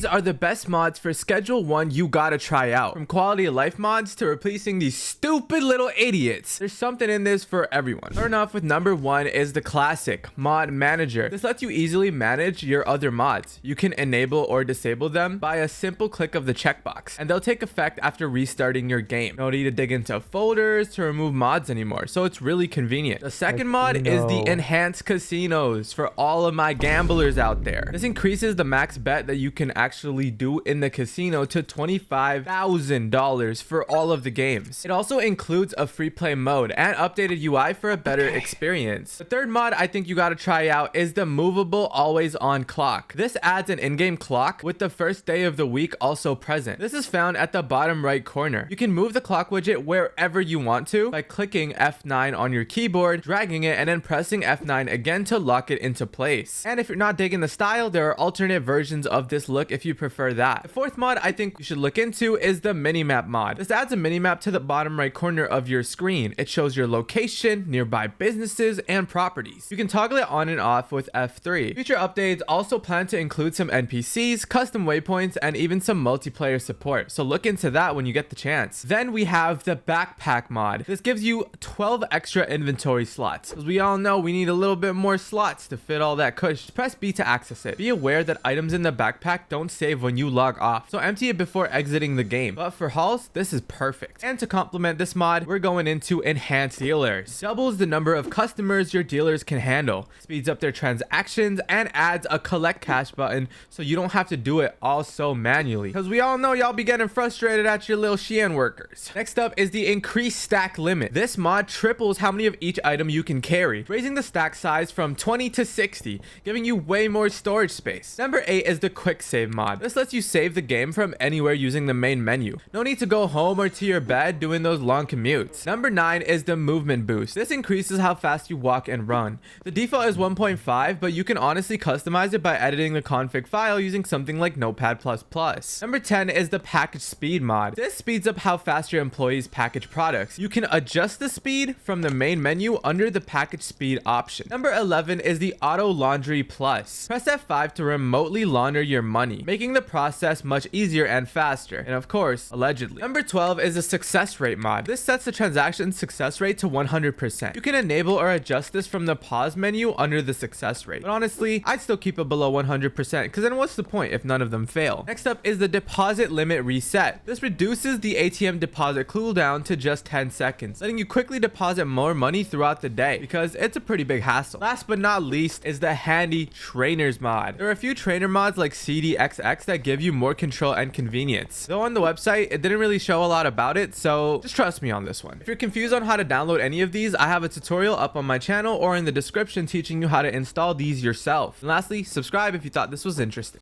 are the best mods for Schedule 1 you gotta try out. From quality of life mods to replacing these stupid little idiots, there's something in this for everyone. Starting off with number 1 is the classic Mod Manager. This lets you easily manage your other mods. You can enable or disable them by a simple click of the checkbox, and they'll take effect after restarting your game. No need to dig into folders to remove mods anymore, so it's really convenient. The second mod is the Enhanced Casinos for all of my gamblers out there. This increases the max bet that you can actually do in the casino to $25,000 for all of the games. It also includes a free play mode and updated UI for a better experience. The third mod I think you gotta try out is the movable always on clock. This adds an in-game clock with the first day of the week also present. This is found at the bottom right corner. You can move the clock widget wherever you want to by clicking F9 on your keyboard, dragging it, and then pressing F9 again to lock it into place. And if you're not digging the style, there are alternate versions of this look if you prefer that. The fourth mod I think you should look into is the minimap mod. This adds a minimap to the bottom right corner of your screen. It shows your location, nearby businesses, and properties. You can toggle it on and off with F3. Future updates also plan to include some NPCs, custom waypoints, and even some multiplayer support, so look into that when you get the chance. Then we have the backpack mod. This gives you 12 extra inventory slots. As we all know, we need a little bit more slots to fit all that kush. Press B to access it. Be aware that items in the backpack don't save when you log off, so empty it before exiting the game. But for hauls, this is perfect. And to complement this mod, we're going into enhanced dealers. Doubles the number of customers your dealers can handle, speeds up their transactions, and adds a collect cash button so you don't have to do it all so manually, because we all know y'all be getting frustrated at your little Shein workers. Next up is the increased stack limit. This mod triples how many of each item you can carry, raising the stack size from 20 to 60, giving you way more storage space. Number 8 is the quick save mod. This lets you save the game from anywhere using the main menu. No need to go home or to your bed doing those long commutes. Number 9 is the movement boost. This increases how fast you walk and run. The default is 1.5, but you can honestly customize it by editing the config file using something like Notepad++. Number 10 is the package speed mod. This speeds up how fast your employees package products. You can adjust the speed from the main menu under the package speed option. Number 11 is the auto laundry plus. Press F5 to remotely launder your money, making the process much easier and faster, and of course, allegedly. Number 12 is a success rate mod. This sets the transaction success rate to 100%. You can enable or adjust this from the pause menu under the success rate, but honestly, I'd still keep it below 100% because then what's the point if none of them fail? Next up is the deposit limit reset. This reduces the ATM deposit cooldown to just 10 seconds, letting you quickly deposit more money throughout the day because it's a pretty big hassle. Last but not least is the handy trainers mod. There are a few trainer mods like CDXX that give you more control and convenience. Though on the website, it didn't really show a lot about it, so just trust me on this one. If you're confused on how to download any of these, I have a tutorial up on my channel or in the description teaching you how to install these yourself. And lastly, subscribe if you thought this was interesting.